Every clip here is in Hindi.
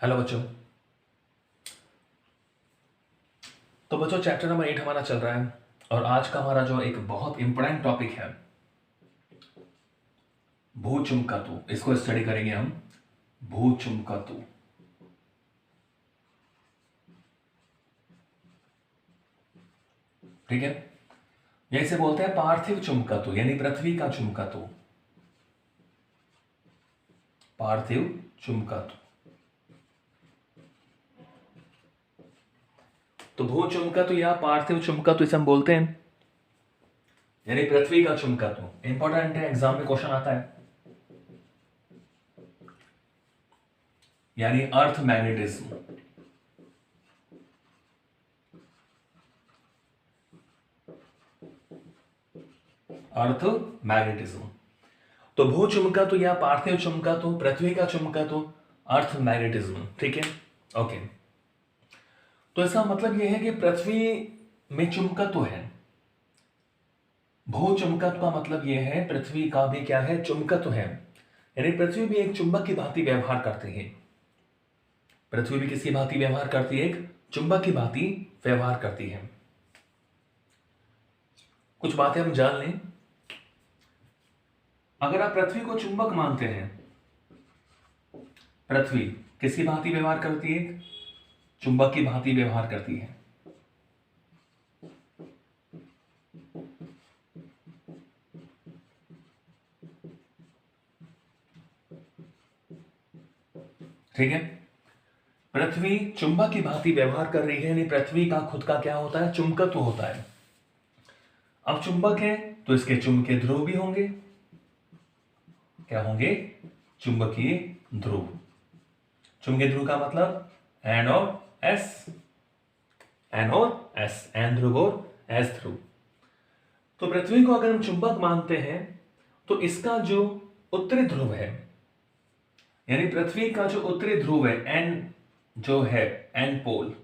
हेलो बच्चों। तो बच्चों चैप्टर नंबर 8 हमारा चल रहा है और आज का हमारा जो एक बहुत इंपॉर्टेंट टॉपिक है भूचुम्बकत्व, इसको स्टडी करेंगे हम। भूचुम्बकत्व, ठीक है। या इसे बोलते हैं पार्थिव चुंबकत्व यानी पृथ्वी का चुंबकत्व। पार्थिव चुंबकत्व। तो भूचुंबकत्व या पार्थिव चुंबकत्व इसे हम बोलते हैं यानी पृथ्वी का चुंबकत्व। इंपॉर्टेंट है, एग्जाम में क्वेश्चन आता है। यानी अर्थ मैग्नेटिज्म। अर्थ मैग्नेटिज्म। तो भू चुंबकत्व या पार्थिव चुंबकत्व, पृथ्वी का चुंबकत्व, अर्थ मैग्नेटिज्म, ठीक है। ओके, तो इसका मतलब यह है कि पृथ्वी में चुंबकत्व है। भू चुंबकत्व का मतलब यह है पृथ्वी का भी क्या है, चुंबकत्व है। यानी पृथ्वी भी एक चुंबक की भांति व्यवहार करती है। पृथ्वी भी किसकी भांति व्यवहार करती है? एक चुंबक की भांति व्यवहार करती है। कुछ बातें हम जान लें। अगर आप पृथ्वी को चुंबक मानते हैं, पृथ्वी किसकी भांति व्यवहार करती है? चुंबक की भांति व्यवहार करती है। ठीक है, पृथ्वी चुंबक की भांति व्यवहार कर रही है, यानी पृथ्वी का खुद का क्या होता है? चुंबकत्व होता है। अब चुंबक है तो इसके चुंबकीय ध्रुव भी होंगे। क्या होंगे? चुंबकीय ध्रुव। चुंबकीय ध्रुव का मतलब एन और एस, एन और एस, एन ध्रुव और एस ध्रुव। तो पृथ्वी को अगर हम चुंबक मानते हैं तो इसका जो उत्तरी ध्रुव है, यानी पृथ्वी का जो उत्तरी ध्रुव है एन, जो है एन पोल,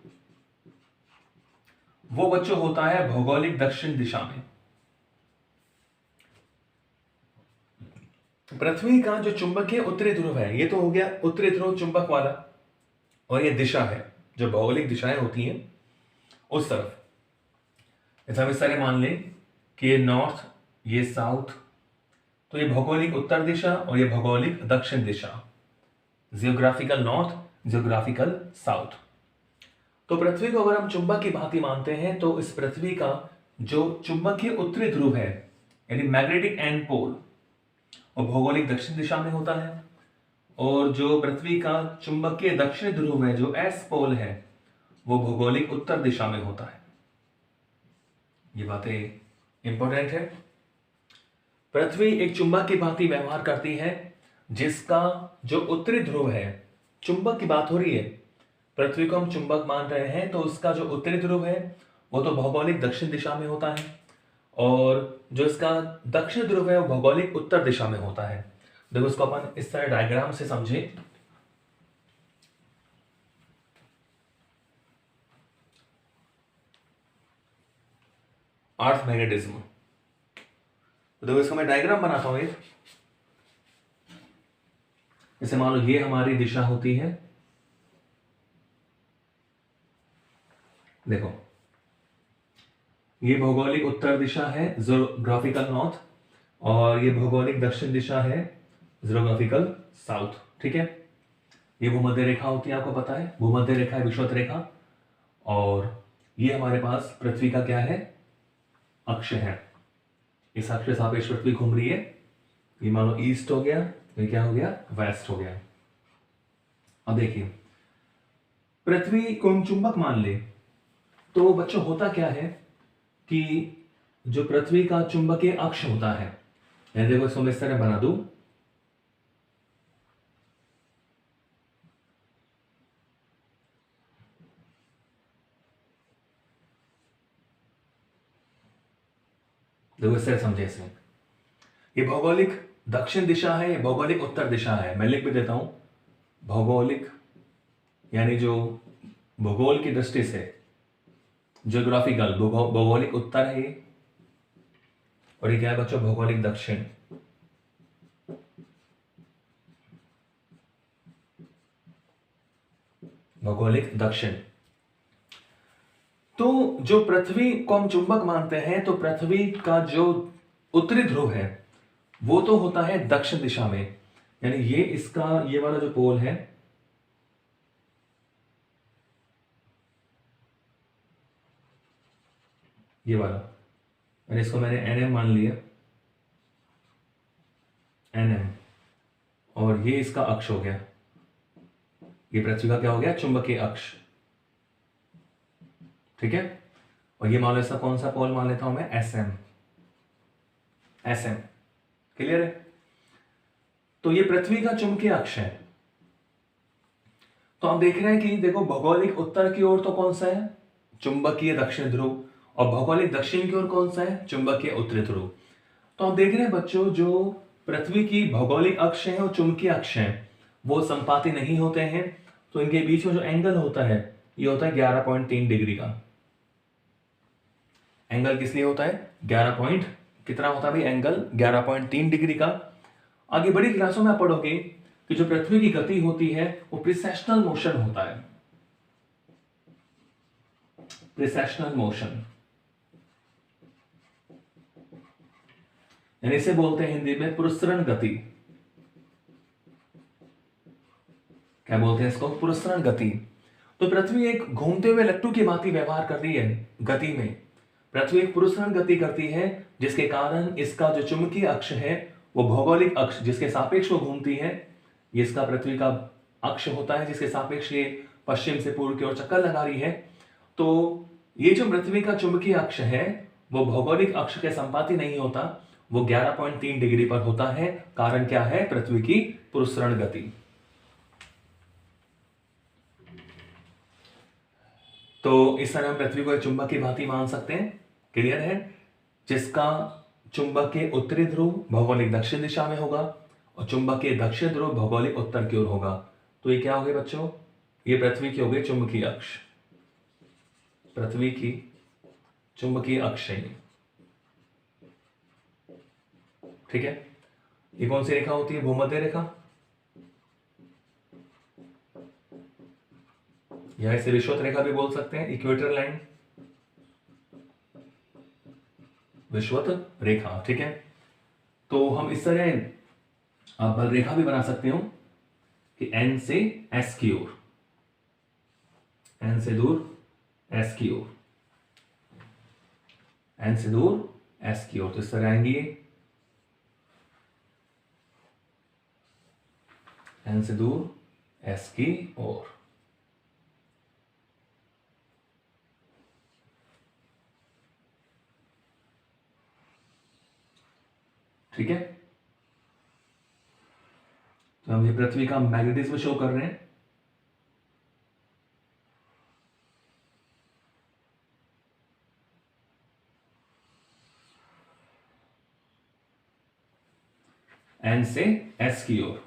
वो बच्चों होता है भौगोलिक दक्षिण दिशा में। पृथ्वी का जो चुंबकीय उत्तरी ध्रुव है, ये तो हो गया उत्तरी ध्रुव चुंबक वाला, और ये दिशा है जो भौगोलिक दिशाएं होती हैं उस तरफ। जैसे हम इस तरह मान लें कि ये नॉर्थ, ये साउथ, तो ये भौगोलिक उत्तर दिशा और ये भौगोलिक दक्षिण दिशा, जियोग्राफिकल नॉर्थ, जियोग्राफिकल साउथ। तो पृथ्वी को अगर हम चुंबक की भांति मानते हैं तो इस पृथ्वी का जो चुंबकीय उत्तरी ध्रुव है यानी मैग्नेटिक एंड पोल, वो भौगोलिक दक्षिण दिशा में होता है, और जो पृथ्वी का चुंबकीय दक्षिण ध्रुव है जो एस पोल है, वो भौगोलिक उत्तर दिशा में होता है। ये बातें इंपॉर्टेंट है। पृथ्वी एक चुंबक की भांति व्यवहार करती है जिसका जो उत्तरी ध्रुव है, चुंबक की बात हो रही है, पृथ्वी को हम चुंबक मान रहे हैं तो उसका जो उत्तरी ध्रुव है वो तो भौगोलिक दक्षिण दिशा में होता है, और जो इसका दक्षिण ध्रुव है वो भौगोलिक उत्तर दिशा में होता है। देखो इसको अपन इस तरह डायग्राम से समझे। अर्थ मैग्नेटिज्म, तो देखो इसका मैं डायग्राम बनाता हूं एक। जैसे मान लो ये हमारी दिशा होती है, देखो ये भौगोलिक उत्तर दिशा है, जियोग्राफिकल नॉर्थ, और ये भौगोलिक दक्षिण दिशा है, जियोग्राफिकल साउथ। ठीक है, ये भूमध्य रेखा होती है, आपको पता है भूमध्य रेखा है, विषुवत रेखा, और ये हमारे पास पृथ्वी का क्या है? अक्ष है। इस अक्ष के सापेक्ष पृथ्वी घूम रही है। ये मान लो ईस्ट हो गया, ये क्या हो गया? वेस्ट हो गया। अब देखिए पृथ्वी को हम चुंबक मान ले तो बच्चों होता क्या है कि जो पृथ्वी का चुंबकीय अक्ष होता है, मैं देखो इसको मैं इस तरह बना दूं, देखो इस तरह समझे इसमें। ये भौगोलिक दक्षिण दिशा है, ये भौगोलिक उत्तर दिशा है। मैं लिख भी देता हूं, भौगोलिक यानी जो भूगोल की दृष्टि से जियोग्राफिकल भौगोलिक उत्तर है ये, और ये क्या है बच्चों? भौगोलिक दक्षिण। भौगोलिक दक्षिण। तो जो पृथ्वी को हम चुंबक मानते हैं, तो पृथ्वी का जो उत्तरी ध्रुव है वो तो होता है दक्षिण दिशा में, यानी ये इसका ये वाला जो पोल है, ये वाला, और इसको मैंने NM मान लिया, NM, और ये इसका अक्ष हो गया, ये पृथ्वी का क्या हो गया, चुंबकीय अक्ष। ठीक है, और ये मान लो इसका कौन सा पोल मान लेता हूं मैं, SM। क्लियर है? तो ये पृथ्वी का चुंबकीय अक्ष है। तो हम देख रहे हैं कि देखो, भौगोलिक उत्तर की ओर तो कौन सा है, चुंबकीय दक्षिण ध्रुव, और भौगोलिक दक्षिण की ओर कौन सा है, चुंबकीय उत्तरी ध्रुव। तो हम देख रहे हैं बच्चों, जो पृथ्वी की भौगोलिक अक्ष है और चुंबकीय अक्ष है वो संपाती नहीं होते हैं, तो इनके बीच में जो एंगल होता है ये होता है 11.3 डिग्री का। एंगल किस लिए होता है, 11 पॉइंट कितना होता है भाई, एंगल 11.3 डिग्री का। आगे बड़ी क्लासों में आप पढ़ोगे कि जो पृथ्वी की गति होती है वो प्रिसेशनल मोशन होता है, प्रिसेशनल मोशन, यानी इसे बोलते हैं हिंदी में पुरस्सरण गति। क्या बोलते हैं इसको, पुरस्सरण गति। तो पृथ्वी एक घूमते हुए लट्टू की भांति व्यवहार कर रही है गति में। पृथ्वी एक पुरस्सरण गति करती है, जिसके कारण इसका जो चुंबकीय अक्ष है वो भौगोलिक अक्ष जिसके सापेक्ष वो घूमती है, ये इसका पृथ्वी का अक्ष होता है जिसके सापेक्ष ये पश्चिम से पूर्व की ओर चक्कर लगा रही है। तो ये जो पृथ्वी का चुंबकीय अक्ष है वो भौगोलिक अक्ष के संपाती नहीं होता, वो 11.3 डिग्री पर होता है। कारण क्या है, पृथ्वी की पुरस्सरण गति। तो इस तरह हम पृथ्वी को एक चुंबक की भांति मान सकते हैं। क्लियर है? जिसका चुंबक के उत्तरी ध्रुव भौगोलिक दक्षिण दिशा में होगा और चुंबक के दक्षिण ध्रुव भौगोलिक उत्तर की ओर होगा। तो ये क्या हो गए बच्चों, ये पृथ्वी की हो गई चुंबकीय अक्ष, पृथ्वी की चुंबकीय अक्ष है। ठीक है, ये कौन सी रेखा होती है, भूमध्य रेखा, या इसे विषुवत रेखा भी बोल सकते हैं, इक्वेटर लाइन, विषुवत रेखा। ठीक है, तो हम इस तरह आप बल रेखा भी बना सकते हो कि N से S की ओर, N से दूर S की ओर, N से दूर S की ओर, तो इस तरह आएंगी N से दूर S की ओर। ठीक है, तो हम ये पृथ्वी का मैग्नेटिज्म शो कर रहे हैं। N से S की ओर।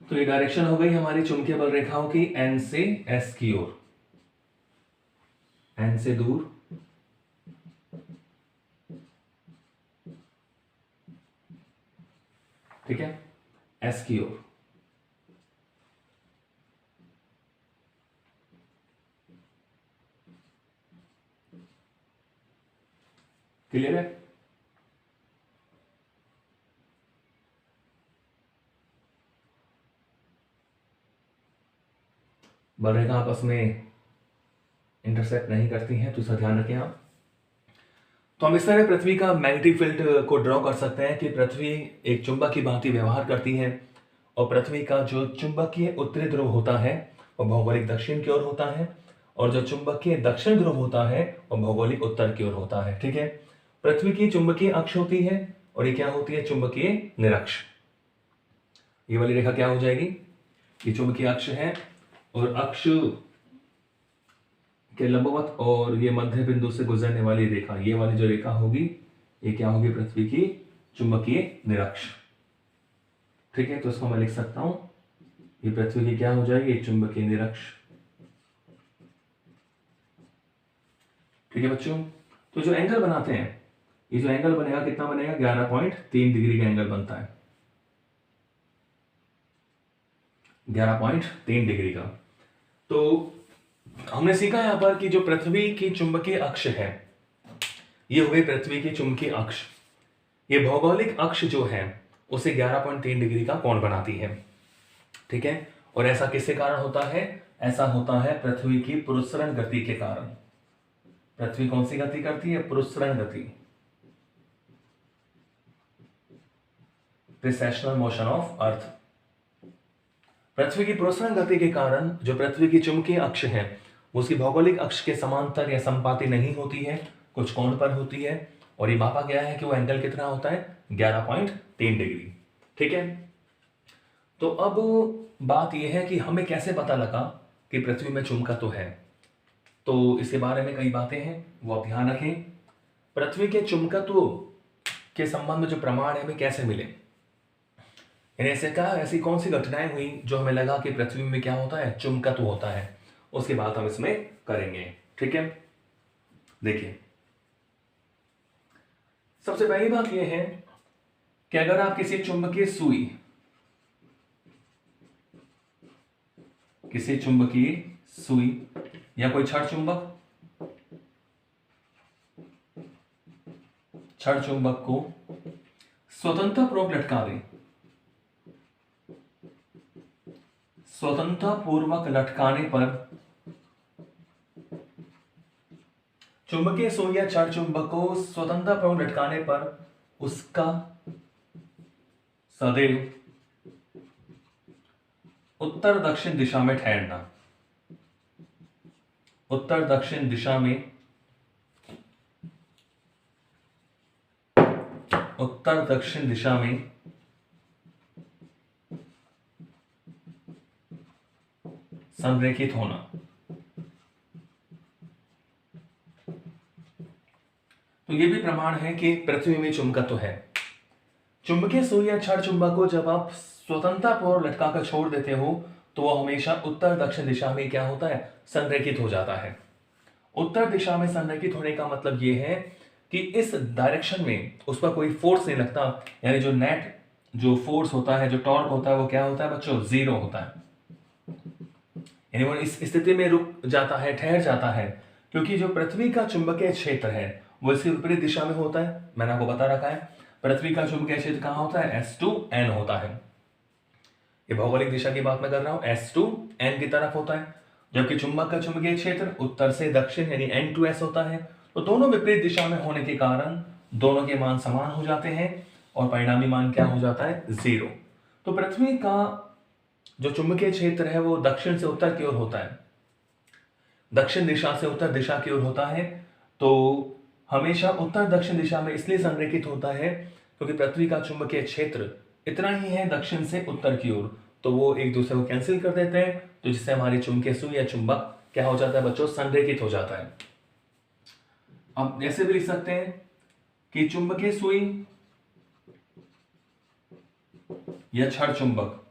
तो ये डायरेक्शन हो गई हमारी चुंबकीय बल रेखाओं की N से S की ओर, N से दूर ठीक है, S की ओर। क्लियर है? बल रेखा आपस में इंटरसेक्ट नहीं करती हैं, तो इसका ध्यान रखें आप। तो हम इस तरह पृथ्वी का मैग्नेटिक फील्ड को ड्रॉ कर सकते हैं कि पृथ्वी एक चुंबक की भांति व्यवहार करती है और पृथ्वी का जो चुंबकीय उत्तरी ध्रुव होता है वो भौगोलिक दक्षिण की ओर होता है और जो चुंबकीय दक्षिण ध्रुव होता है वो भौगोलिक उत्तर की ओर होता है। ठीक है, पृथ्वी की चुंबकीय अक्ष होती है और ये क्या होती है, चुंबकीय निरक्ष। ये वाली रेखा क्या हो जाएगी, ये चुंबकीय अक्ष है और अक्ष के लंबवत और ये मध्य बिंदु से गुजरने वाली रेखा, ये वाली जो रेखा होगी ये क्या होगी, पृथ्वी की चुंबकीय निरक्ष। ठीक है, तो इसको मैं लिख सकता हूं, ये पृथ्वी की क्या हो जाएगी, ये चुंबकीय निरक्ष। ठीक है बच्चों, तो जो एंगल बनाते हैं ये जो एंगल बनेगा कितना बनेगा, 11.3 डिग्री का एंगल बनता है, 11.3 डिग्री का। तो हमने सीखा यहां पर कि जो पृथ्वी की चुंबकीय अक्ष है, ये हो गई पृथ्वी की चुंबकीय अक्ष। ये भौगोलिक अक्ष जो है उसे 11.3 डिग्री का कोण बनाती है, ठीक है। और ऐसा किसके कारण होता है, ऐसा होता है पृथ्वी की पुरस्सरण गति के कारण। पृथ्वी कौन सी गति करती है, पुरस्सरण गति, प्रिसेशनल मोशन ऑफ अर्थ। पृथ्वी की पुरस्सरण गति के कारण जो पृथ्वी की चुंबकीय अक्ष है उसकी भौगोलिक अक्ष के समांतर या संपाती नहीं होती है, कुछ कोण पर होती है। और ये मापा गया है कि वो एंगल कितना होता है, 11.3 डिग्री, ठीक है। तो अब बात यह है कि हमें कैसे पता लगा कि पृथ्वी में चुंबकत्व है। तो इसके बारे में कई बातें हैं, वो आप ध्यान रखें। पृथ्वी के चुंबकत्व के संबंध में जो प्रमाण है हमें कैसे मिले, यानी ऐसे क्या, ऐसी कौन सी घटनाएं हुई जो हमें लगा कि पृथ्वी में क्या होता है, चुंबकत्व होता है, उसकी बात हम इसमें करेंगे, ठीक है। देखिए, सबसे पहली बात यह है कि अगर आप किसी चुंबकीय सुई, किसी चुंबकीय सुई या कोई छड़ चुंबक को स्वतंत्रपूर्वक लटका दें, स्वतंत्रपूर्वक लटकाने पर चुंबकीय सुई या छड़ चुंबक को स्वतंत्रपूर्वक लटकाने पर उसका सदैव उत्तर दक्षिण दिशा में ठहरना, उत्तर दक्षिण दिशा में, उत्तर दक्षिण दिशा में संरेखित होना। तो यह भी प्रमाण है कि पृथ्वी में चुंबकत्व है। चुंबकीय सुई या छड़ चुंबक को जब आप स्वतंत्रपूर्वक लटकाकर छोड़ देते हो तो वह हमेशा उत्तर दक्षिण दिशा में क्या होता है, संरेखित हो जाता है। उत्तर दिशा में संरेखित होने का मतलब यह है कि इस डायरेक्शन में उस पर कोई फोर्स नहीं लगता, यानी जो नेट जो फोर्स होता है, जो टॉर्क होता है, वो क्या होता है बच्चों, जीरो होता है, यानी वो इस स्थिति में रुक जाता है, ठहर जाता है, क्योंकि जो पृथ्वी का चुंबकीय क्षेत्र है वो इसकी विपरीत दिशा में होता है। मैंने आपको बता रखा है पृथ्वी का चुंबकीय क्षेत्र कहां होता है, S2N होता है। ये भौगोलिक दिशा की बात मैं कर रहा हूं, S2N की तरफ होता है, जबकि चुंबक का चुंबकीय क्षेत्र उत्तर से दक्षिण यानी N2S होता है। तो दोनों विपरीत दिशा में होने के कारण दोनों के मान समान हो जाते हैं और परिणामी मान क्या हो जाता है, जीरो। तो पृथ्वी का जो चुंबकीय क्षेत्र है वो दक्षिण से उत्तर की ओर होता है, दक्षिण दिशा से उत्तर दिशा की ओर होता है। तो हमेशा उत्तर दक्षिण दिशा में इसलिए संरेखित होता है क्योंकि पृथ्वी का चुंबकीय क्षेत्र इतना ही है दक्षिण से उत्तर की ओर, तो वो एक दूसरे को कैंसिल कर देते हैं, तो जिससे हमारी चुंबकीय सुई या चुंबक क्या हो जाता है बच्चों, संरेखित हो जाता है। अब ऐसे भी लिख सकते हैं कि चुंबकीय सुई या छड़ चुंबक,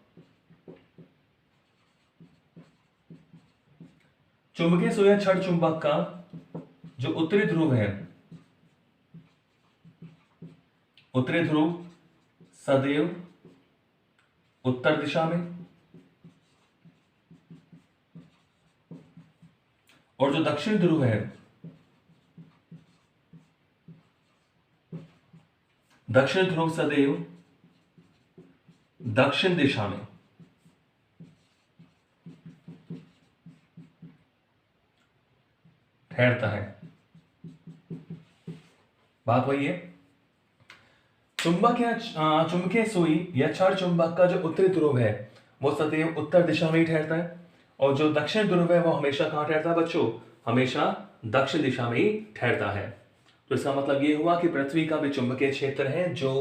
चुंबकीय सुई या छड़ चुंबक का जो उत्तरी ध्रुव है, उत्तरी ध्रुव सदैव उत्तर दिशा में, और जो दक्षिण ध्रुव है, दक्षिण ध्रुव सदैव दक्षिण दिशा में। ठहरता है। बात वही है, चुंबक या चुंबकीय सुई या छड़ चुंबक का जो उत्तरी ध्रुव है वो सदैव उत्तर दिशा में ही ठहरता है, और जो दक्षिण ध्रुव है वो हमेशा कहां ठहरता है बच्चों, हमेशा दक्षिण दिशा में ही ठहरता है। तो इसका मतलब ये हुआ कि पृथ्वी का भी चुंबकीय क्षेत्र है जो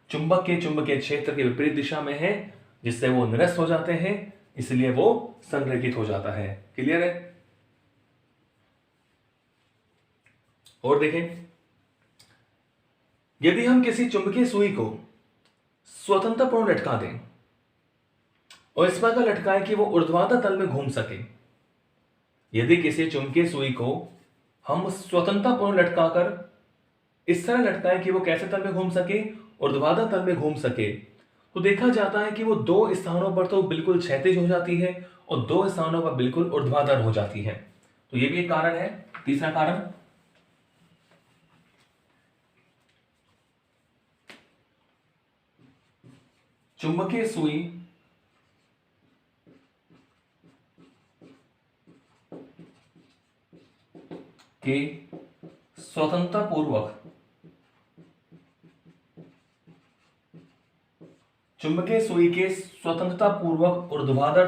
चुंबक के चुंबकीय क्षेत्र के विपरीत दिशा में है, जिससे वो निरस्त हो जाते हैं, इसलिए वो संरेखित हो जाता है। क्लियर है? और देखें, यदि हम किसी चुंबकीय सुई को स्वतंत्रपूर्ण लटका दें और इस प्रकार लटकाएं कि वो ऊर्ध्वाधर तल में घूम सके, यदि किसी चुंबकीय सुई को हम स्वतंत्रपूर्ण लटकाकर इस तरह लटकाएं कि वो कैसे तल में घूम सके, ऊर्ध्वाधर तल में घूम सके। तो देखा जाता है कि वो दो स्थानों पर तो बिल्कुल क्षैतिज हो जाती है और दो स्थानों पर बिल्कुल ऊर्ध्वाधर हो जाती है। तो ये भी एक कारण है। तीसरा कारण, चुंबकीय सुई के स्वतंत्रता पूर्वक चुंबकीय सुई के स्वतंत्रता पूर्वक ऊर्ध्वाधर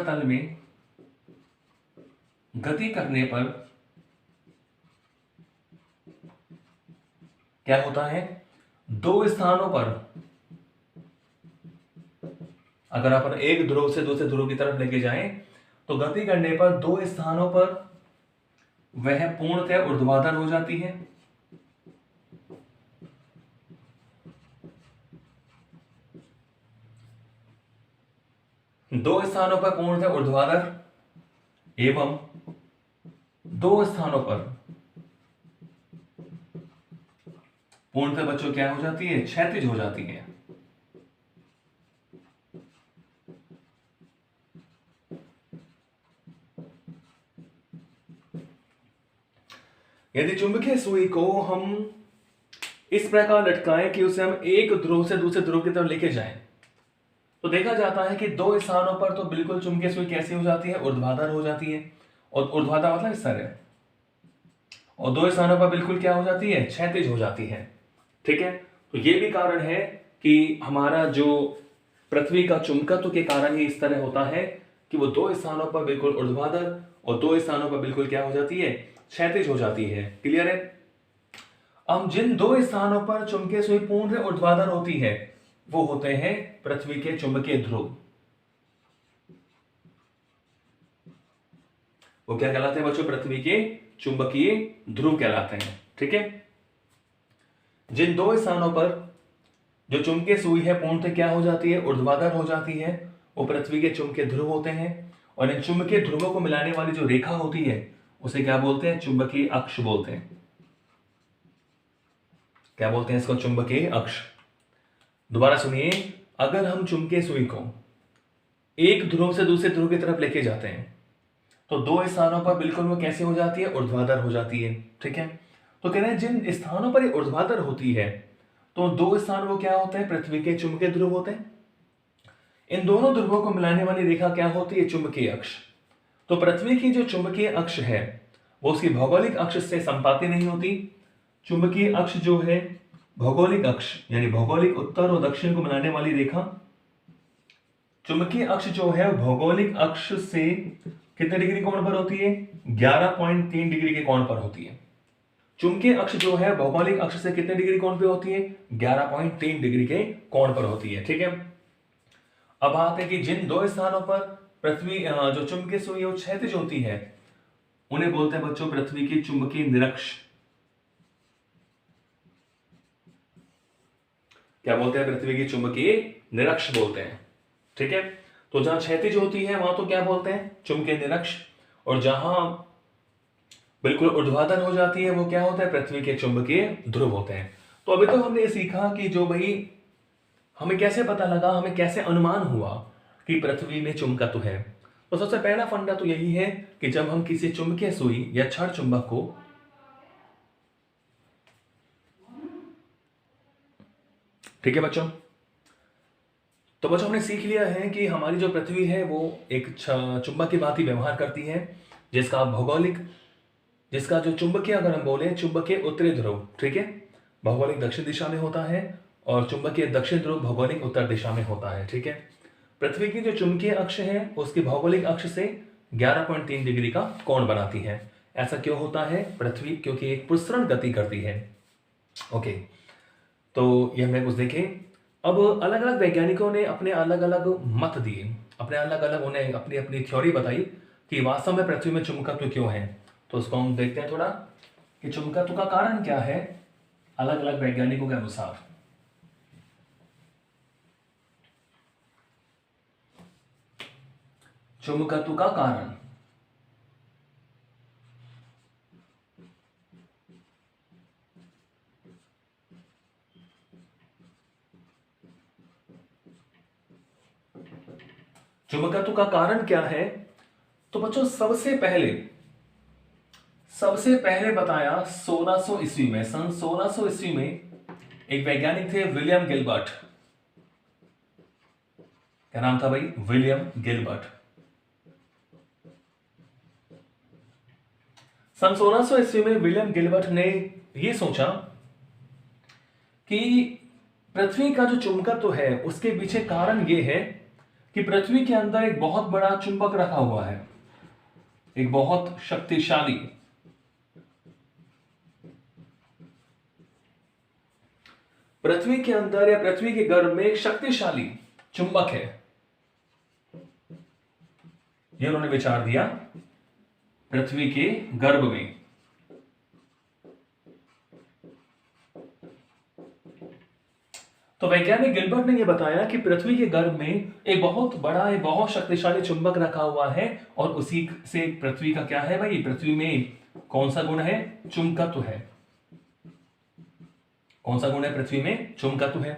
तल में गति करने पर क्या होता है, दो स्थानों पर, अगर अपन एक ध्रुव से दूसरे ध्रुव की तरफ लेके जाएं तो गति करने पर दो स्थानों पर वह पूर्णतः ऊर्ध्वाधर हो जाती है। दो स्थानों पर पूर्णतः ऊर्ध्वाधर एवं दो स्थानों पर पूर्णतः बच्चों क्या हो जाती है, क्षैतिज हो जाती है। यदि चुंबकीय सुई को हम इस प्रकार लटकाएं कि उसे हम एक ध्रुव से दूसरे ध्रुव की तरफ लेके जाएं, तो देखा जाता है कि दो स्थानों पर तो बिल्कुल चुंबकीय सुई कैसी हो जाती है, ऊर्ध्वाधर हो जाती है। और ऊर्ध्वाधर मतलब इस तरह, और दो स्थानों पर बिल्कुल क्या हो जाती है, क्षैतिज हो जाती है। ठीक है, तो ये भी कारण है कि हमारा जो पृथ्वी का चुंबकत्व के कारण ही इस तरह होता है कि वो दो स्थानों पर बिल्कुल ऊर्ध्वाधर और दो स्थानों पर बिल्कुल क्या हो जाती है, क्षैतिज हो जाती है। क्लियर है। अब जिन दो स्थानों पर चुंबकीय सुई पूर्ण ऊर्ध्वाधर होती है वो होते हैं पृथ्वी के चुंबकीय ध्रुव। वो क्या कहलाते हैं बच्चों, पृथ्वी के चुंबकीय ध्रुव कहलाते हैं। ठीक है, जिन दो स्थानों पर जो चुंबकीय सुई है पूर्णतः क्या हो जाती है, ऊर्ध्वाधर हो जाती है, वो पृथ्वी के चुंबकीय ध्रुव होते हैं। और इन चुंबकीय ध्रुवों को मिलाने वाली जो रेखा होती है उसे क्या बोलते हैं, चुंबकीय अक्ष बोलते हैं। क्या बोलते हैं इसको, चुंबकीय अक्ष। दोबारा सुनिए, अगर हम चुंबकीय सुई को एक ध्रुव से दूसरे ध्रुव की तरफ लेके जाते हैं तो दो स्थानों पर बिल्कुल वो कैसे हो जाती है, ऊर्ध्वाधर हो जाती है। ठीक है, तो कह रहे हैं जिन स्थानों पर ये ऊर्ध्वाधर होती है तो दो स्थान वो क्या होते हैं, पृथ्वी के चुंबकीय ध्रुव होते हैं। इन दोनों ध्रुवों को मिलाने वाली रेखा क्या होती है, चुंबकीय अक्ष। तो पृथ्वी की जो चुंबकीय अक्ष है वो उसकी भौगोलिक अक्ष से संपाती नहीं होती। चुंबकीय अक्ष जो है, भौगोलिक अक्ष यानी भौगोलिक उत्तर और दक्षिण को मिलाने वाली रेखा, चुंबकीय अक्ष जो है भौगोलिक अक्ष से कितने डिग्री कोण पर होती है, 11.3 डिग्री के कोण पर होती है। चुंबकीय अक्ष जो है भौगोलिक अक्ष से कितने डिग्री कोण पे होती है, 11.3 डिग्री के कोण पर होती है। ठीक है, अब बात है कि जिन दो स्थानों पर पृथ्वी जो चुंबकीय सुई है वो क्षैतिज होती है उन्हें बोलते हैं बच्चों पृथ्वी की चुंबकीय निरक्ष। क्या बोलते हैं, पृथ्वी की चुंबकीय निरक्ष बोलते हैं। ठीक है, तो जहां क्षैतिज होती है वहां तो क्या बोलते हैं, चुंबकीय निरक्ष, और जहां बिल्कुल ऊर्ध्वाधर हो जाती है वो क्या होता है, पृथ्वी के चुंबकीय ध्रुव होते हैं। तो अभी तो हमने ये सीखा कि जो भाई हमें कैसे पता लगा, हमें कैसे अनुमान हुआ कि पृथ्वी में चुंबकत्व है। तो सबसे पहला फंडा तो यही है कि जब हम किसी चुंबकीय सुई या क्षण चुंबक को, ठीक है बच्चों, तो बच्चों हमने सीख लिया है कि हमारी जो पृथ्वी है वो एक चुंबक की भांति व्यवहार करती है, जिसका भौगोलिक, जिसका जो चुंबकीय, अगर हम बोले चुंबकीय उत्तरी ध्रुव, ठीक है, भौगोलिक दक्षिण दिशा में होता है और चुंबकीय दक्षिण ध्रुव भौगोलिक उत्तर दिशा में होता है। ठीक है, पृथ्वी की जो चुंबकीय अक्ष है उसकी भौगोलिक अक्ष से 11.3 डिग्री का कोण बनाती है। ऐसा क्यों होता है, पृथ्वी क्योंकि एक प्रसरण गति करती है। ओके, तो ये हमने कुछ देखे। अब अलग अलग वैज्ञानिकों ने अपने अलग अलग मत दिए, अपने अलग अलग उन्हें अपनी अपनी थ्योरी बताई कि वास्तव में पृथ्वी में चुंबकत्व क्यों है। तो उसको हम देखते हैं थोड़ा कि चुंबकत्व का कारण क्या है अलग अलग वैज्ञानिकों के अनुसार। चुंबकत्व का कारण, चुंबकत्व का कारण क्या है? तो बच्चों सबसे पहले बताया 1600 ईस्वी में, सन 1600 ईस्वी में एक वैज्ञानिक थे विलियम गिलबर्ट। क्या नाम था भाई? William Gilbert. सन 1600 ईस्वी में विलियम गिलबर्ट ने यह सोचा कि पृथ्वी का जो चुंबकत्व है उसके पीछे कारण यह है कि पृथ्वी के अंदर एक बहुत बड़ा चुंबक रखा हुआ है, एक बहुत शक्तिशाली। पृथ्वी के अंदर या पृथ्वी के गर्भ में एक शक्तिशाली चुंबक है। यह उन्होंने विचार दिया पृथ्वी के गर्भ में। तो वैज्ञानिक गिलबर्ट ने यह बताया कि पृथ्वी के गर्भ में एक बहुत बड़ा, एक बहुत शक्तिशाली चुंबक रखा हुआ है और उसी से पृथ्वी का क्या है भाई? पृथ्वी में कौन सा गुण है? चुंबकत्व है। कौन सा गुण है पृथ्वी में? चुंबकत्व है।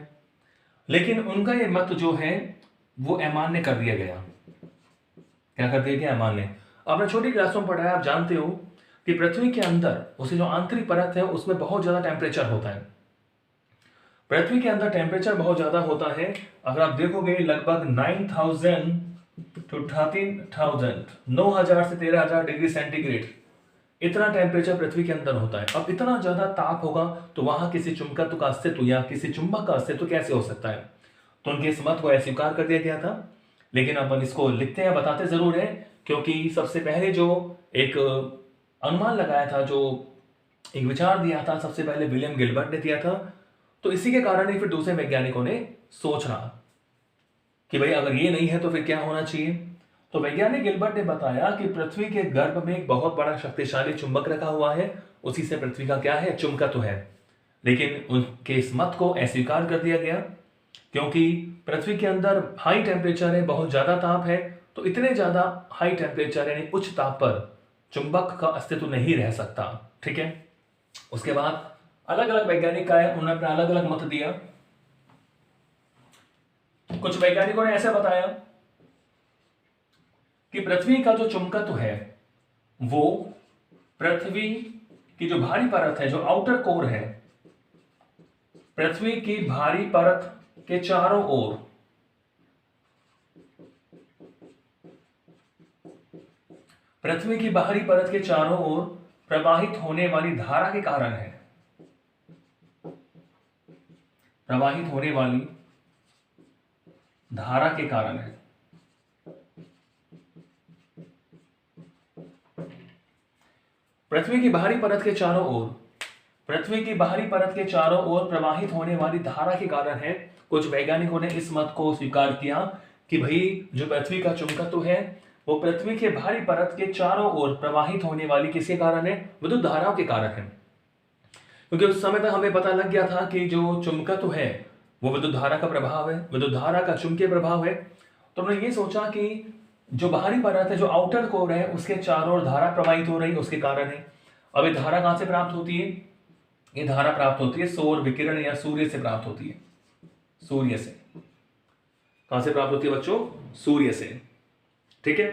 लेकिन उनका यह मत जो है वो अमान्य कर दिया गया। क्या कर दिया गया? अमान्य। आपने छोटी क्लासों में पढ़ा है, आप जानते हो कि पृथ्वी के अंदर उसे जो आंतरिक परत है उसमें बहुत ज्यादा टेम्परेचर होता है। पृथ्वी के अंदर टेम्परेचर बहुत ज्यादा होता है। अगर आप देखोगे लगभग 9000 to 13000, 9000 से 13000 डिग्री सेंटीग्रेड, इतना टेम्परेचर पृथ्वी के अंदर होता है। अब इतना ज्यादा ताप होगा तो वहां किसी चुंबकत्व का अस्तित्व या किसी चुंबक का अस्तित्व कैसे हो सकता है? तो उनके इस मत को अस्वीकार कर दिया गया था। लेकिन अपन इसको लिखते हैं, बताते जरूर है, क्योंकि सबसे पहले जो एक अनुमान लगाया था, जो एक विचार दिया था, सबसे पहले विलियम गिलबर्ट ने दिया था। तो इसी के कारण ही फिर दूसरे वैज्ञानिकों ने सोचना कि भाई अगर ये नहीं है तो फिर क्या होना चाहिए। तो वैज्ञानिक गिलबर्ट ने बताया कि पृथ्वी के गर्भ में एक बहुत बड़ा शक्तिशाली चुंबक रखा हुआ है, उसी से पृथ्वी का क्या है? चुंबकत्व है। लेकिन उनके इस मत को अस्वीकार कर दिया गया, क्योंकि पृथ्वी के अंदर हाई टेम्परेचर है, बहुत ज्यादा ताप है। तो इतने ज्यादा हाई टेम्परेचर यानी उच्च ताप पर चुंबक का अस्तित्व नहीं रह सकता। ठीक है। उसके बाद अलग अलग वैज्ञानिक आए, उन्होंने अपना अलग अलग मत दिया। कुछ वैज्ञानिकों ने ऐसा बताया कि पृथ्वी का जो चुंबकत्व है वो पृथ्वी की जो भारी परत है, जो आउटर कोर है, पृथ्वी की भारी परत के चारों ओर पृथ्वी की बाहरी परत के चारों ओर प्रवाहित होने वाली धारा के कारण है। प्रवाहित होने वाली धारा के कारण है। पृथ्वी की बाहरी परत के चारों ओर, पृथ्वी की बाहरी परत के चारों ओर प्रवाहित होने वाली धारा के कारण है। कुछ वैज्ञानिकों ने इस मत को स्वीकार किया कि भाई जो पृथ्वी का चुंबकत्व है वो पृथ्वी के बाहरी परत के चारों ओर प्रवाहित होने वाली किसके कारण है? विद्युत धाराओं के कारण है। क्योंकि उस समय तक हमें पता लग गया था कि जो चुंबकत्व है वो विद्युत धारा का प्रभाव है, विद्युत धारा का चुंबकीय प्रभाव है। तो उन्होंने ये सोचा कि जो बाहरी परत है, जो आउटर कोर है, उसके चारों ओर धारा प्रवाहित हो रही, उसके कारण है। अब ये धारा कहां से प्राप्त होती है? ये धारा प्राप्त होती है सौर विकिरण या सूर्य से प्राप्त होती है। सूर्य से। कहां से प्राप्त होती है बच्चों? सूर्य से। ठीक है।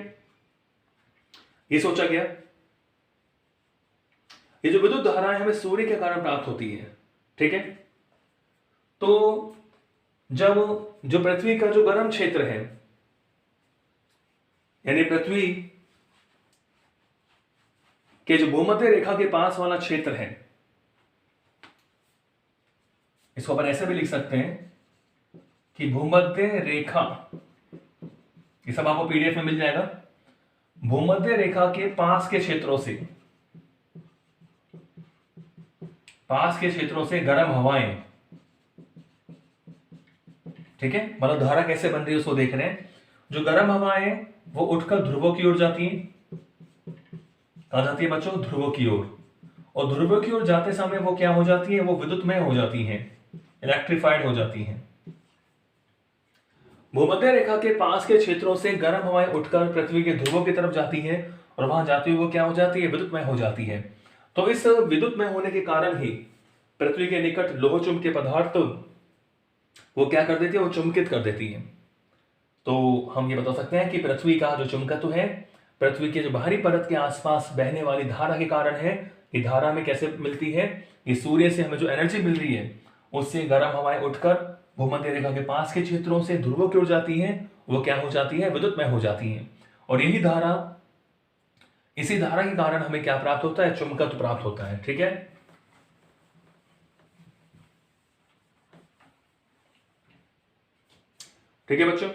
ये सोचा गया ये जो विद्युत धाराएं हमें सूर्य के कारण प्राप्त होती है। ठीक है। तो जब जो पृथ्वी का जो गर्म क्षेत्र है, यानी पृथ्वी के जो भूमध्य रेखा के पास वाला क्षेत्र है, इसको अपन ऐसे भी लिख सकते हैं कि भूमध्य रेखा, ये सब आपको पीडीएफ में मिल जाएगा। भूमध्य रेखा के पास के क्षेत्रों से गर्म हवाएं, ठीक है, मतलब धारा कैसे बन रही है उसको देख रहे हैं। जो गर्म हवाएं वो उठकर ध्रुवों की ओर जाती हैं। कहां जाती है बच्चों? ध्रुवों की ओर। और ध्रुवों की ओर जाते समय वो क्या हो जाती है? वो विद्युतमय हो जाती हैं, इलेक्ट्रीफाइड हो जाती हैं। भूमध्य रेखा के पास के क्षेत्रों से गर्म हवाएं उठकर पृथ्वी के ध्रुवों की तरफ जाती हैं और वहां जाती हुई वो क्या हो जाती है? विद्युतमय हो जाती है। तो इस विद्युतमय होने के कारण ही पृथ्वी के निकट लोह चुंबकीय पदार्थ वो क्या कर देती है? वो चुंबकित कर देती है। तो हम ये बता सकते हैं कि पृथ्वी का जो चुंबकत्व है पृथ्वी के जो बाहरी परत के आसपास बहने वाली धारा के कारण है। ये धारा में कैसे मिलती है, ये सूर्य से हमें जो एनर्जी मिल रही है उससे गर्म हवाएं उठकर भूमध्य रेखा के पास के क्षेत्रों से ध्रुवों की ओर जाती हैं, वो क्या हो जाती है, विद्युतमय हो जाती हैं। और यही धारा, इसी धारा के कारण हमें क्या प्राप्त होता है, चुंबकत्व प्राप्त होता है। ठीक है, ठीक है बच्चों।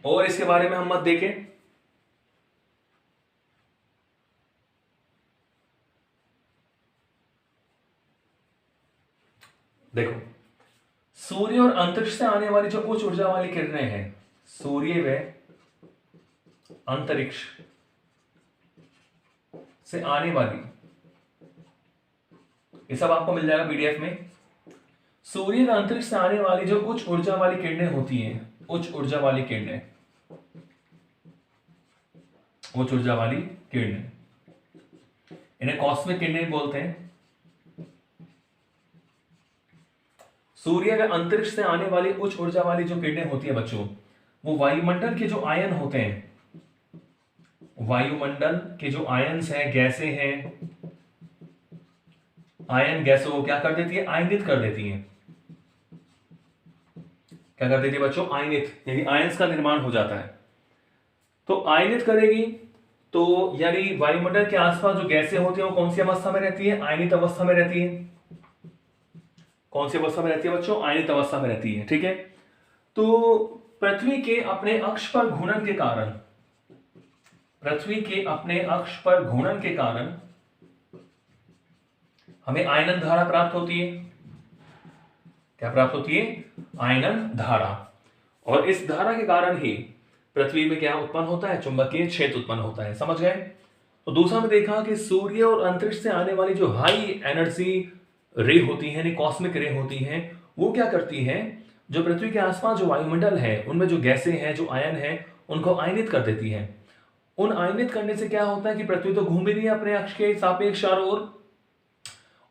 और इसके बारे में हम मत देखें। देखो, सूर्य और अंतरिक्ष से आने वाली जो उच्च ऊर्जा वाली किरणें हैं, सूर्य व अंतरिक्ष से आने वाली, ये सब आपको मिल जाएगा पीडीएफ में। सूर्य व अंतरिक्ष से आने वाली जो उच्च ऊर्जा वाली किरणें होती हैं, उच्च ऊर्जा वाली किरणें, उच्च ऊर्जा वाली किरणें, इन्हें कॉस्मिक किरणें बोलते हैं। सूर्य व अंतरिक्ष से आने वाली उच्च ऊर्जा वाली जो किरणें होती है बच्चों, वो वायुमंडल के जो आयन होते हैं, वायुमंडल के जो आयन्स हैं, गैसें हैं, आयन गैसों को क्या कर देती है, आयनित कर देती हैं। क्या कर देती है बच्चों, आयनित, यानी आयंस का निर्माण हो जाता है। तो आयनित करेगी तो यानी वायुमंडल के आसपास जो गैसें होती हैं वो कौन सी अवस्था में रहती है, आयनित अवस्था में रहती है। कौन सी अवस्था में रहती है बच्चों, आयनित अवस्था में रहती है। ठीक है, तो पृथ्वी के अपने अक्ष पर घूर्णन के कारण, पृथ्वी के अपने अक्ष पर घूर्णन के कारण हमें आयनन धारा प्राप्त होती है। क्या प्राप्त होती है, आयनन धारा। और इस धारा के कारण ही पृथ्वी में क्या उत्पन्न होता है, चुंबकीय क्षेत्र उत्पन्न होता है। समझ गए। तो दूसरा में देखा कि सूर्य और अंतरिक्ष से आने वाली जो हाई एनर्जी रे होती है, कॉस्मिक रे होती हैं, वो क्या करती हैं, जो पृथ्वी के आसपास जो वायुमंडल है उनमें जो गैसें हैं, जो आयन है, उनको आयनित कर देती हैं। उन आयनित करने से क्या होता है कि पृथ्वी तो घूम ही रही है अपने अक्ष के सापेक्ष चारों ओर,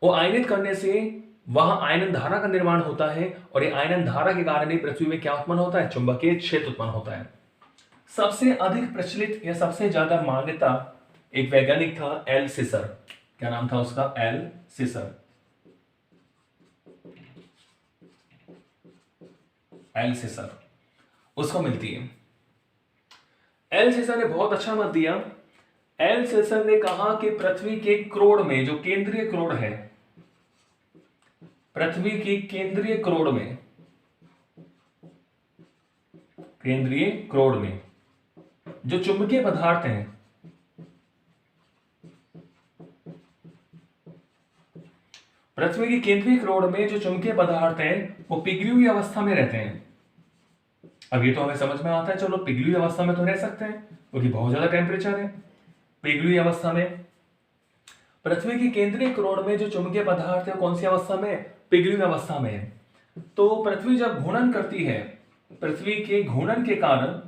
वो आयनित करने से वहां आयनन धारा का निर्माण होता है। और ये आयनन धारा के कारण ही पृथ्वी में क्या उत्पन्न होता है, चुंबकीय क्षेत्र उत्पन्न होता है। सबसे अधिक प्रचलित या सबसे ज्यादा मान्यता एक वैज्ञानिक था, एल सिसर। क्या नाम था उसका, एल सिसर। एल सिसर उसको मिलती है। एल सिसर ने बहुत अच्छा मत दिया। एल सिसर ने कहा कि पृथ्वी के क्रोड़ में, जो केंद्रीय क्रोड़ है, पृथ्वी की केंद्रीय क्रोड़ में, केंद्रीय क्रोड़ में जो चुंबकीय पदार्थ हैं, पृथ्वी की केंद्रीय क्रोड़ में जो चुंबकीय पदार्थ हैं वो पिघली हुई अवस्था में रहते हैं। अब ये तो हमें समझ में आता है, चलो पिघली हुई अवस्था में तो रह सकते हैं क्योंकि बहुत ज्यादा टेम्परेचर है। पिघली हुई अवस्था में पृथ्वी की केंद्रीय क्रोड़ में जो चुंबकीय पदार्थ है कौन सी अवस्था में, पिघली हुई अवस्था में है। तो पृथ्वी जब घूर्णन करती है, पृथ्वी के घूर्णन के कारण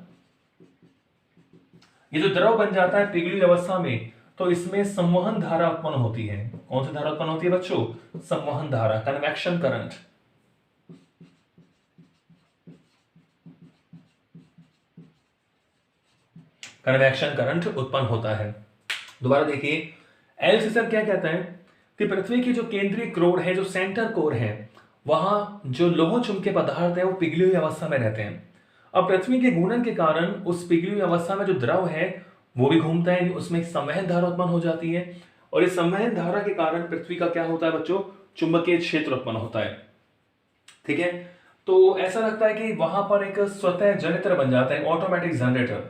ये जो द्रव बन जाता है पिघली हुई अवस्था में, तो इसमें संवहन धारा उत्पन्न होती है। कौन सी धारा उत्पन्न होती है बच्चों, संवहन धारा, कन्वेक्शन करंट। कन्वेक्शन करंट उत्पन्न होता है। दोबारा देखिए, एल सिसर क्या कहता है कि पृथ्वी की जो केंद्रीय क्रोड़ है, जो सेंटर कोर है, वहां जो लोह चुंबकीय पदार्थ है वो पिघली हुई अवस्था में रहते हैं। अब पृथ्वी के घूर्णन के कारण उस पिघली हुई अवस्था में जो द्रव है वो भी घूमता है, उसमें संवहन धारा उत्पन्न हो जाती है। और इस संवहन धारा के कारण पृथ्वी का क्या होता है बच्चों, चुंबकीय क्षेत्र उत्पन्न होता है। ठीक है, तो ऐसा लगता है कि वहां पर एक स्वतः जनरेटर बन जाता है, ऑटोमेटिक जनरेटर।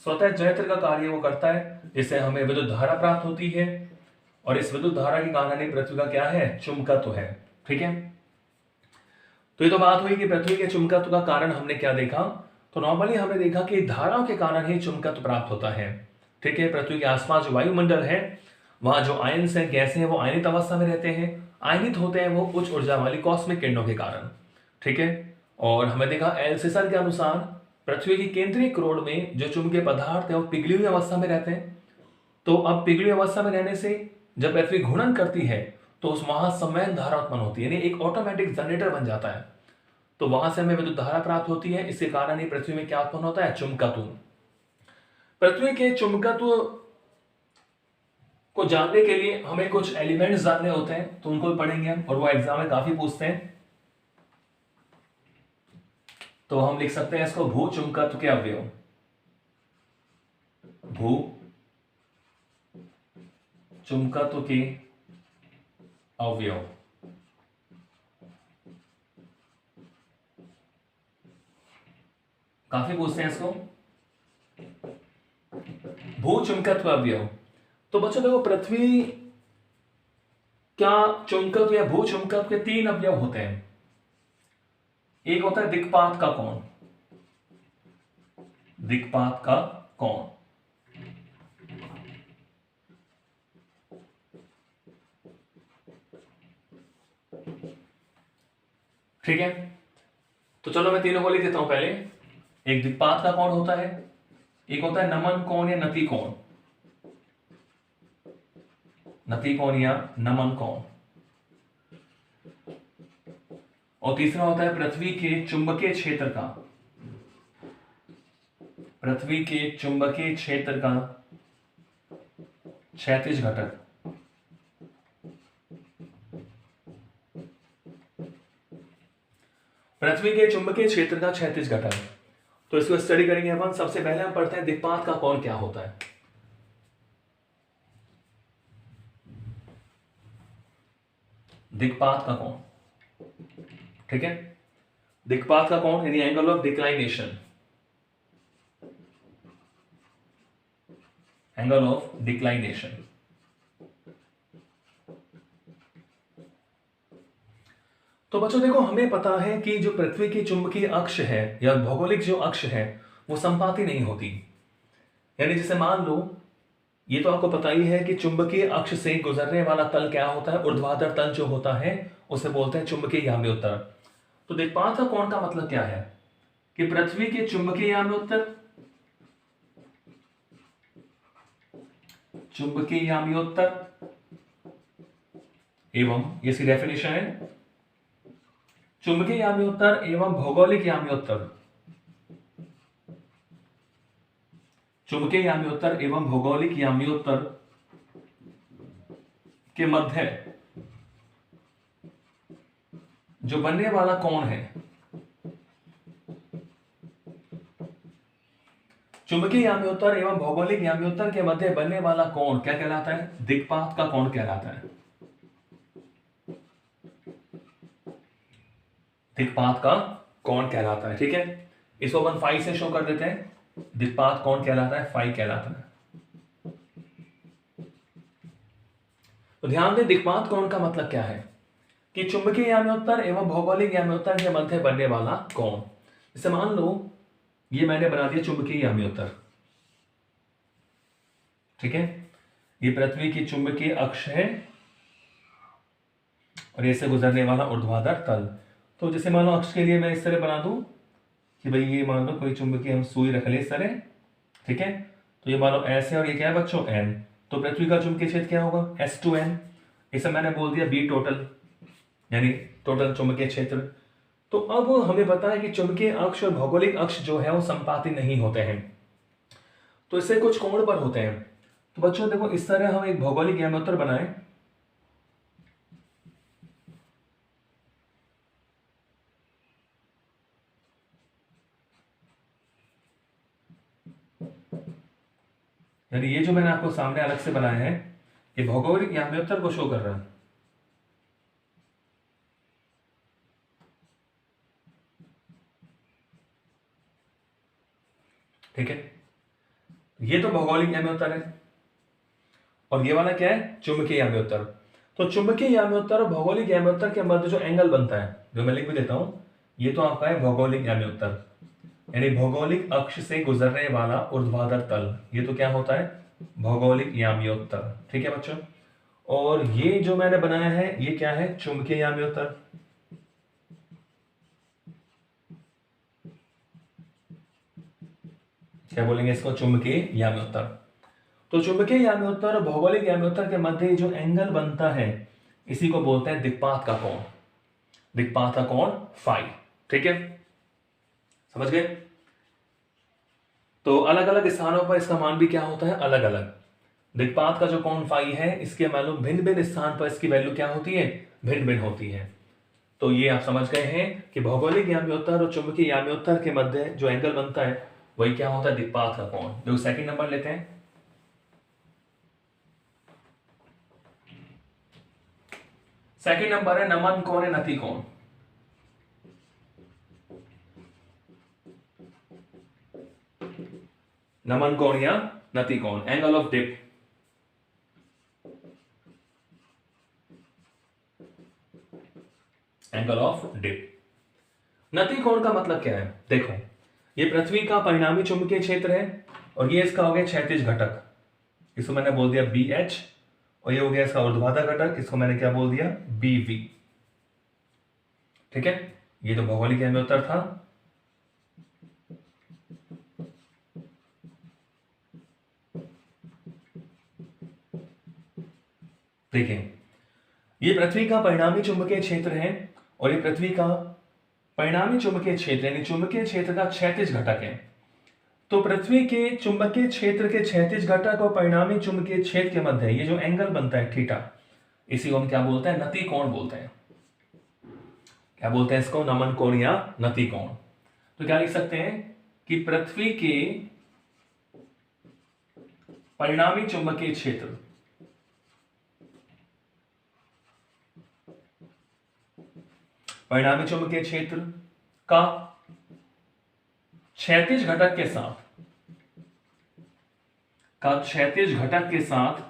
स्वतः जनरेटर का कार्य वो करता है, जिससे हमें विद्युत धारा प्राप्त होती है। और इस विद्युत धारा के कारण ही पृथ्वी का क्या है, चुंबकत्व है। ठीक है, तो ये तो बात हुई कि पृथ्वी के चुंबकत्व का कारण हमने क्या देखा। तो नॉर्मली हमने देखा कि धाराओं के कारण ही चुंबकत्व प्राप्त होता है। ठीक है, पृथ्वी के आसपास जो वायुमंडल है, वहां जो आयन्स हैं, गैसें हैं, वो आयनित अवस्था में रहते हैं। आयनित होते हैं वो उच्च ऊर्जा वाली कॉस्मिक किरणों के कारण। ठीक है, और हमें देखा एल सिसर के अनुसार पृथ्वी की केंद्रीय क्रोड़ में जो चुंबकीय पदार्थ है वो पिघली हुई अवस्था में रहते हैं। तो अब पिघली अवस्था में रहने से जब पृथ्वी घूर्णन करती है तो उस वहां समय धारा उत्पन्न होती है, यानी एक ऑटोमेटिक जनरेटर बन जाता है। तो वहां से हमें विद्युत धारा प्राप्त होती है। इसके कारण ही पृथ्वी में क्या उत्पन्न होता है? चुंबकत्व। पृथ्वी के चुंबकत्व को जानने के लिए हमें कुछ एलिमेंट्स जानने होते हैं, तो उनको भी पढ़ेंगे हम, और वो एग्जाम में काफी पूछते हैं। तो हम लिख सकते हैं इसको भू चुंबकत्व के अवयव। भू चुंबकत्व के अवयव। काफी पूछते हैं इसको, भू चुंबकत्व अवयव। तो बच्चों देखो, पृथ्वी क्या चुंबकत्व या भू चुंबकत्व के 3 अवयव होते हैं। एक होता है दिक्पात का कोण। दिक्पात का कोण, ठीक है। तो चलो मैं तीनों को लिख देता हूं पहले। एक दिक्पात का कोण होता है, एक होता है नमन कोण या नति कोण, नति कोण या नमन कोण, और तीसरा होता है पृथ्वी के चुंबकीय क्षेत्र का, पृथ्वी के चुंबकीय क्षेत्र का क्षैतिज घटक। पृथ्वी के चुंबकीय क्षेत्र का क्षैतिज घटक, तो इसको स्टडी करेंगे अपन। सबसे पहले हम पढ़ते हैं दिक्पात का कोण क्या होता है। दिक्पात का कोण, ठीक है। दिक्पात का कोण यानी angle of declination, angle of declination. तो बच्चों देखो, हमें पता है कि जो पृथ्वी की चुंबकीय अक्ष है या भौगोलिक जो अक्ष है वो संपाती नहीं होती। यानी जैसे मान लो, ये तो आपको पता ही है कि चुंबकीय अक्ष से गुजरने वाला तल क्या होता है? ऊर्ध्वाधर तल जो होता है उसे बोलते हैं चुंबकीय याम्योत्तर। तो दिक्पात का कोण का मतलब क्या है कि पृथ्वी के चुंबकीय याम्योत्तर, चुंबकीय याम्योत्तर एवं, ये इसकी डेफिनेशन है, चुंबकीय याम्योत्तर एवं भौगोलिक याम्योत्तर, चुंबकीय याम्योत्तर एवं भौगोलिक याम्योत्तर के मध्य जो बनने वाला कोण है, चुंबकीय याम्योत्तर एवं भौगोलिक याम्योत्तर के मध्य बनने वाला कोण क्या कहलाता है? दिक्पात का कोण कहलाता है। दिक्पात का कोण कहलाता है, ठीक है। इसको अपन फाई से शो कर देते हैं। दिक्पात कोण कहलाता है, फाई कहलाता है। तो ध्यान दें, दिक्पात कोण का मतलब क्या है कि चुंबकीय याम्योत्तर एवं भौगोलिक याम्योत्तर के मध्य बनने वाला कोण। जैसे मान लो ये मैंने बना दिया चुंबकीय याम्योत्तर, ठीक है। ये पृथ्वी की चुंबकीय अक्ष है और ऐसे गुजरने वाला ऊर्ध्वाधर तल। तो जैसे मान लो अक्ष के लिए मैं इस तरह बना दूं कि भाई ये मान लो कोई चुंबकीय हम सुई रख ले इस तरह, ठीक है। तो ये मान लो ऐसे, और ये क्या है बच्चों? एन। तो पृथ्वी का चुंबकीय क्षेत्र क्या होगा? S2n। इसे मैंने बोल दिया B टोटल, यानी टोटल चुंबकीय क्षेत्र। तो अब हमें पता है कि चुंबकीय अक्ष और भौगोलिक अक्ष जो है वो संपाती नहीं होते हैं, तो इससे कुछ कोण पर होते हैं। तो बच्चों देखो, इस तरह हम एक भौगोलिक याम्योत्तर बनाए, यानी ये जो मैंने आपको सामने अलग से बनाया है ये भौगोलिक याम्योत्तर को शो कर रहा है, ठीक है। ये तो भौगोलिक याम्योत्तर है और ये वाला क्या है? चुंबकीय याम्योत्तर। तो चुंबकीय याम्योत्तर और भौगोलिक याम्योत्तर के मध्य जो एंगल बनता है, जो मैं लिख भी देता हूं, ये तो आपका है भौगोलिक याम्योत्तर, यानी भौगोलिक अक्ष से गुजरने वाला ऊर्ध्वाधर तल। ये तो क्या होता है? भौगोलिक याम्योत्तर, ठीक है बच्चों। और ये जो मैंने बनाया है ये क्या है? चुंबकीय याम्योत्तर। क्या बोलेंगे इसको? चुंबकीय याम्योत्तर। तो चुंबकीय याम्योत्तर और भौगोलिक याम्योत्तर के मध्य जो एंगल बनता है इसी को बोलते हैं दिक्पात का कोण, दिक्पात का कोण फाई। ठीक है, समझ गए। तो अलग अलग स्थानों पर इसका मान भी क्या होता है, अलग अलग। दिक्पात का जो कोण फाई है, इसके मालूम भिन्न भिन्न स्थान पर इसकी वैल्यू क्या होती है, भिन्न भिन्न होती है। तो ये आप समझ गए हैं कि भौगोलिक याम्योत्तर और चुंबकीय याम्योत्तर के मध्य जो एंगल बनता है वही क्या होता है, दिक्पात का कोण। जो सेकंड नंबर लेते हैं, सेकंड नंबर है नमन कोण है नति कोण। नमन कोण या नति कोण, angle of dip. Angle of dip. नति कोण का मतलब क्या है, देखो ये पृथ्वी का परिणामी चुंबकीय क्षेत्र है और ये इसका हो गया क्षैतिज घटक, इसको मैंने बोल दिया BH, और ये हो गया इसका ऊर्ध्वाधर घटक, इसको मैंने क्या बोल दिया, BV। ठीक है, ये तो भौगोलिक याम्योत्तर था। देखिए ये पृथ्वी का परिणामी चुंबकीय क्षेत्र है और ये पृथ्वी का परिणामी चुंबकीय क्षेत्र यानी चुंबकीय क्षेत्र का क्षैतिज घटक है। तो पृथ्वी के चुंबकीय क्षेत्र के क्षैतिज घटक और परिणामी चुंबकीय क्षेत्र के मध्य ये जो एंगल बनता है थीटा, इसी को हम क्या बोलते हैं, नति कोण बोलते हैं। क्या बोलते हैं इसको, नमन कोण या नति कोण। तो क्या लिख सकते हैं कि पृथ्वी के परिणामी चुंबकीय क्षेत्र परिणामी चुंबकीय क्षेत्र का क्षैतिज घटक के साथ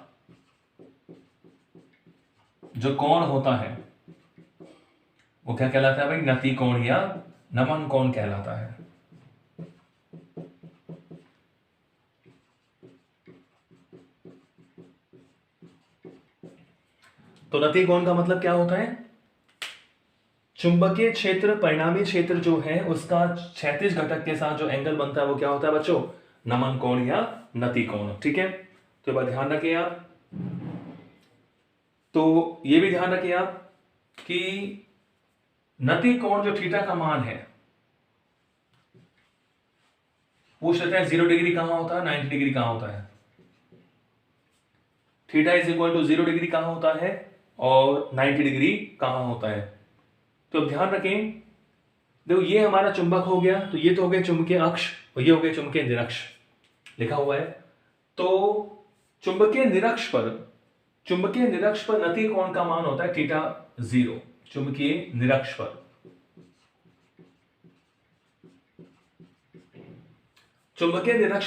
जो कोण होता है वो क्या कहलाता है भाई, नति कोण या नमन कोण कहलाता है। तो नति कोण का मतलब क्या होता है, चुंबकीय क्षेत्र परिणामी क्षेत्र जो है उसका क्षैतिज घटक के साथ जो एंगल बनता है वो क्या होता है बच्चों, नमन कोण या नति कोण। ठीक है, तो बात ध्यान रखिए आप। तो ये भी ध्यान रखिए आप कि नति कोण जो थीटा का मान है, पूछ लेते हैं 0 डिग्री कहां होता है, 90 डिग्री कहां होता है। Theta is equal to 0 degree कहां होता है और 90 डिग्री कहां होता है। तो ध्यान रखें, देखो ये हमारा चुंबक हो गया, तो ये तो हो गया चुंबकीय अक्ष और ये हो गया चुंबकीय निरक्ष लिखा हुआ है। तो चुंबकीय निरक्ष पर नति कोण का मान होता है थीटा 0। चुंबकीय निरक्ष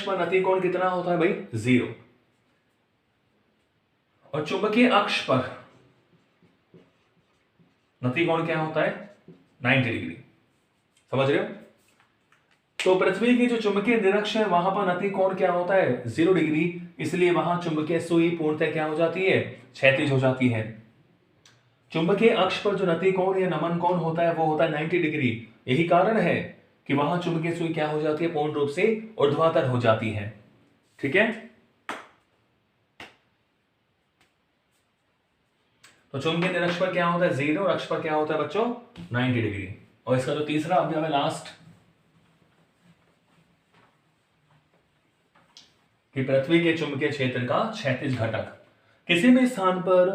पर नति कोण कितना होता है भाई, 0। और चुंबकीय अक्ष पर नति कोण क्या होता है, 90 डिग्री। समझ रहे हो। तो पृथ्वी की जो चुंबकीय निरक्ष है वहां पर नति कोण क्या होता है, 0 डिग्री, इसलिए वहां चुंबकीय सुई पूर्णतः क्या हो जाती है, क्षैतिज हो जाती है। चुंबकीय अक्ष पर जो नति कोण या नमन कोण होता है वो होता है 90 डिग्री। यही कारण है कि वहां चुंबकीय सुई क्या हो जाती है, पूर्ण रूप से ऊर्ध्वाधर हो जाती है। ठीक है, तो चुंबकीय निरक्ष पर क्या होता है 0 और अक्ष पर क्या होता है बच्चों 90 डिग्री। और इसका जो तीसरा अवयव है लास्ट, कि पृथ्वी के चुंबकीय क्षेत्र का क्षैतिज घटक। किसी भी स्थान पर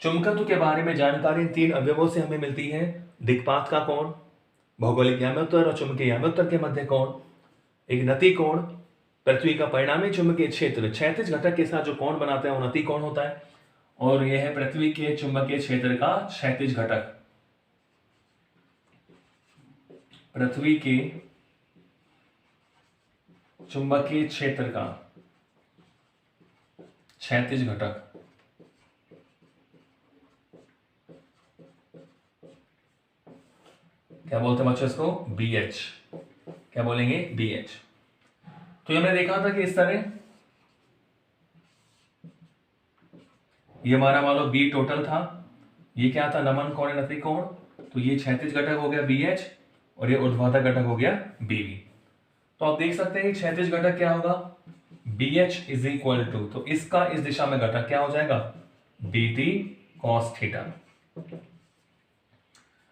चुंबकत्व के बारे में जानकारी इन 3 अवयवों से हमें मिलती है, दिक्पात का कोण, भौगोलिक याम्योत्तर और चुंबकीय याम्योत्तर के मध्य कोण, एक नति कोण, पृथ्वी का परिणामी चुंबकीय क्षेत्र क्षैतिज घटक के साथ जो कोण बनाता है वो नति कोण होता है, और यह है पृथ्वी के चुंबकीय क्षेत्र का क्षैतिज घटक। पृथ्वी के चुंबकीय क्षेत्र का क्षैतिज घटक। क्या बोलते हैं बच्चों इसको, BH। क्या बोलेंगे, BH। तो हमने देखा था कि इस तरह ये हमारा मान लो B टोटल था, ये क्या था, नमन कोण नति कोण, तो ये क्षैतिज घटक हो गया BH और ये ऊर्ध्वाधर घटक हो गया BV। तो आप देख सकते हैं कि क्षैतिज घटक क्या होगा, BH इज इक्वल टू, तो इसका इस दिशा में घटक क्या हो जाएगा, BT cos थीटा।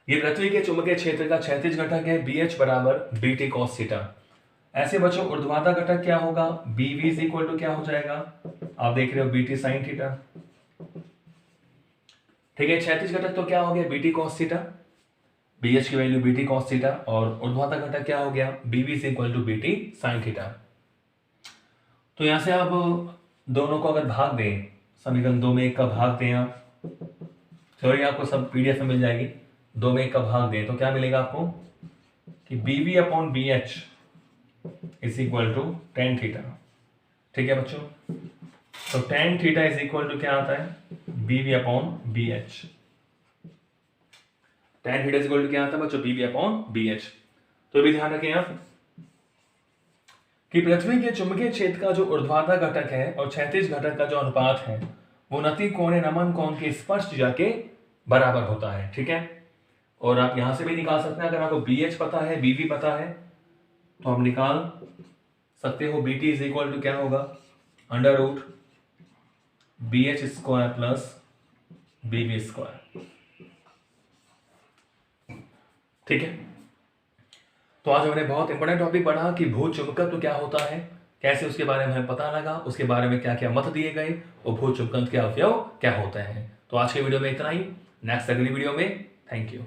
ये पृथ्वी के चुंबकीय क्षेत्र का क्षैतिज घटक है BH बराबर BT cos थीटा। ऐसे बच्चों ऊर्ध्वाधर घटक क्या होगा, BV इज इक्वल टू क्या हो जाएगा, आप देख रहे हो BT sin थीटा। ठीक है, क्षैतिज घटक तो क्या हो गया BT cos थीटा, BH की वैल्यू BT cos थीटा, और ऊर्ध्वाधर घटक क्या हो गया BV is equal to BT sin theta. तो यहां से आप दोनों को अगर भाग दें, समीकरण 2 में 1 का भाग दें आप, थ्योरी आपको सब PDF में मिल जाएगी, 2 में 1 का भाग दें तो क्या मिलेगा आपको कि BV upon BH is equal to tan theta. ठीक है बच्चों, तो tan theta is equal to क्या आता है BV upon BH। tan theta is equal to क्या आता है बच्चों BV अपॉन BH। तो भी ध्यान रखें आप कि पृथ्वी के चुंबकीय क्षेत्र का जो ऊर्ध्वाधर घटक है और क्षैतिज घटक का जो अनुपात है वो नति कोण नमन कोण के स्पर्श जाके बराबर होता है। ठीक है, और आप यहां से भी निकाल सकते हैं, अगर आपको BH पता है BV पता है तो हम निकाल सकते हो BT इज इक्वल टू क्या होगा under root BH square plus BV square. ठीक है, तो आज हमने बहुत इंपॉर्टेंट टॉपिक पढ़ा कि भू चुंबकत्व क्या होता है, कैसे उसके बारे में हमें पता लगा, उसके बारे में क्या क्या मत दिए गए और भू चुंबकत्व के अवयव क्या होते हैं। तो आज के वीडियो में इतना ही, नेक्स्ट अगली वीडियो में। Thank you.